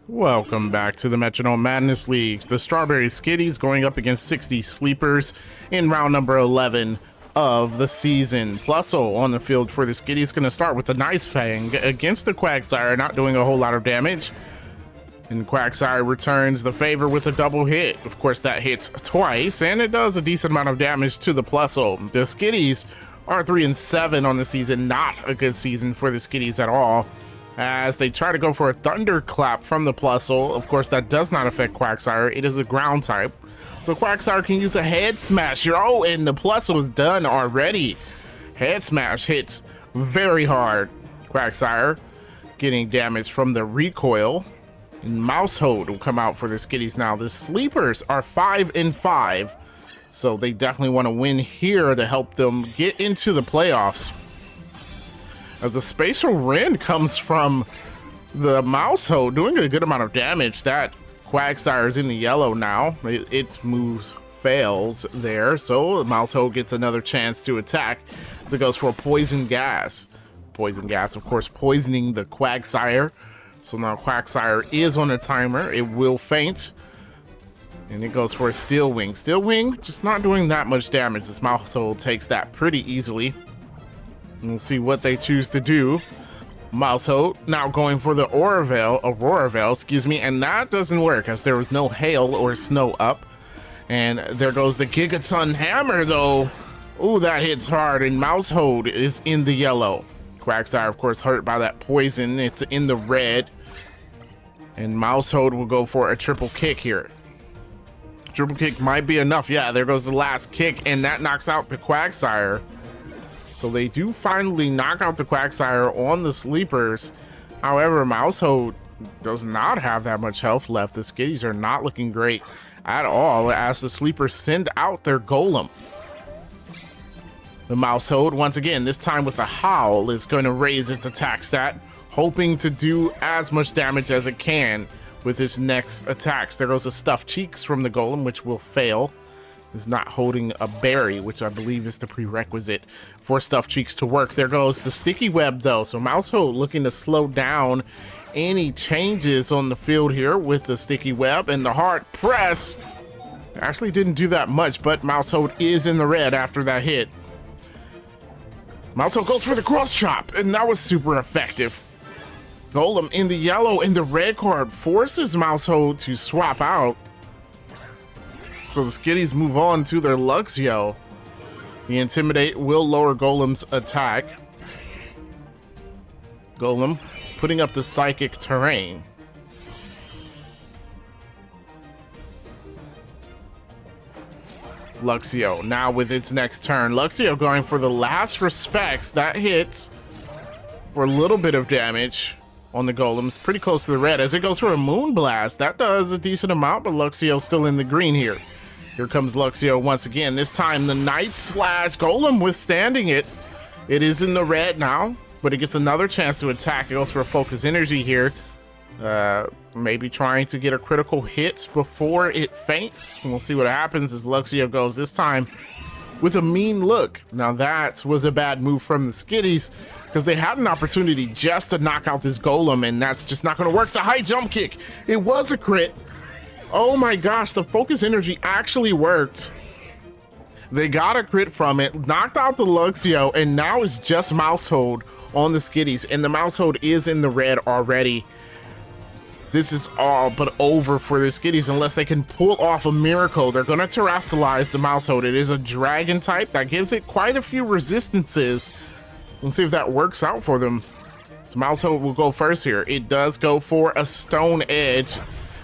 Welcome back to the Metronome Madness League. The Strawberry Skitties going up against 60 Sleepers in round number 11 of the season. Plusso on the field for the Skitties, going to start with a nice Fang against the Quagsire, not doing a whole lot of damage. And Quagsire returns the favor with a double hit. Of course, that hits twice, and it does a decent amount of damage to the Plusso. The Skitties are 3-7 on the season, not a good season for the Skitties at all, as they try to go for a thunderclap from the Plusso. Of course, that does not affect Quagsire. It is a ground type, so Quagsire can use a head smasher. Oh, and the Plusso is done already. Head smash hits very hard. Quagsire getting damage from the recoil, and Mouse Hold will come out for the Skitties now. The Sleepers are 5-5, so they definitely want to win here to help them get into the playoffs. As the Spatial Rend comes from the Mouse Hold, doing a good amount of damage. That Quagsire is in the yellow now. Its moves fails there, so the Mouse Hold gets another chance to attack. So it goes for a Poison Gas. Poison Gas, of course, poisoning the Quagsire. So now Quagsire is on a timer. It will faint. And it goes for a Steel Wing. Steel Wing just not doing that much damage. This Mouse Hold takes that pretty easily. We'll see what they choose to do. Mouse Hold now going for the Aurora Veil, excuse me, and that doesn't work as there was no hail or snow up. And there goes the Gigaton Hammer though. Ooh, that hits hard, and Mouse Hold is in the yellow. Quagsire, of course, hurt by that poison. It's in the red. And Mouse Hold will go for a triple kick here. Triple kick might be enough. Yeah, there goes the last kick, and that knocks out the Quagsire. So they do finally knock out the Quagsire on the Sleepers. However, Mouse Hold does not have that much health left. The Skitties are not looking great at all as the Sleepers send out their Golem. The Mouse Hold, once again, this time with a Howl, is going to raise its attack stat, hoping to do as much damage as it can with its next attacks. There goes the Stuffed Cheeks from the Golem, which will fail. Is not holding a berry, which I believe is the prerequisite for Stuffed Cheeks to work. There goes the Sticky Web though, so Mouse Hold looking to slow down any changes on the field here with the Sticky Web, and the Hard Press actually didn't do that much, but Mouse Hold is in the red after that hit. Mouse Hold goes for the Cross Chop, and that was super effective. Golem in the yellow, and the red card forces Mouse Hold to swap out. So the Skitties move on to their Luxio. The Intimidate will lower Golem's attack. Golem putting up the Psychic Terrain. Luxio now with its next turn. Luxio going for the Last Respects. That hits for a little bit of damage on the Golems. Pretty close to the red as it goes for a Moonblast. That does a decent amount, but Luxio's still in the green here. Here comes Luxio once again. This time the Night Slash, Golem withstanding it. It is in the red now, but it gets another chance to attack. It goes for a Focus Energy here. Maybe trying to get a critical hit before it faints. We'll see what happens as Luxio goes this time with a Mean Look. Now that was a bad move from the Skitties because they had an opportunity just to knock out this Golem, and that's just not going to work. The High Jump Kick, it was a crit. Oh my gosh, the Focus Energy actually worked. They got a crit from it, knocked out the Luxio, and now it's just Mouse Hold on the Skitties, and the Mouse Hold is in the red already. This is all but over for the Skitties unless they can pull off a miracle. They're going to terrestrialize the Mouse Hold. It is a dragon type that gives it quite a few resistances. Let's see if that works out for them. So Mouse Hold will go first here. It does go for a Stone Edge.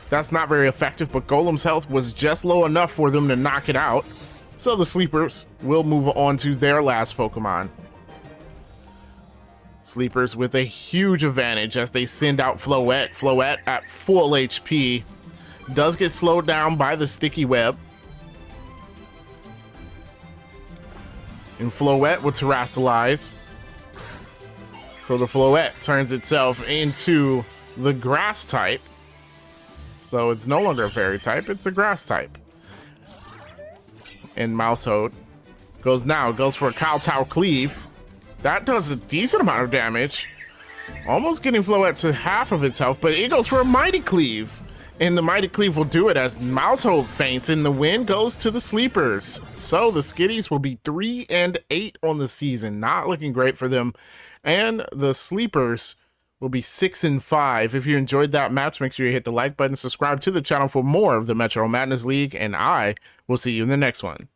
That's not very effective, but Golem's health was just low enough for them to knock it out. So the Sleepers will move on to their last Pokemon. Sleepers with a huge advantage as they send out Floette. Floette at full HP. Does get slowed down by the Sticky Web. And Floette will terrestrialize. So the Floette turns itself into the Grass type. So it's no longer a fairy type, it's a grass type. And Mouse Hold goes for a Kowtow Cleave. That does a decent amount of damage. Almost getting Floette to half of its health, but it goes for a Mighty Cleave. And the Mighty Cleave will do it as Mousehold faints, and the win goes to the Sleepers. So the Skitties will be 3-8 on the season. Not looking great for them. And the Sleepers will be 6-5. If you enjoyed that match, make sure you hit the like button, subscribe to the channel for more of the Metro Madness League, and I will see you in the next one.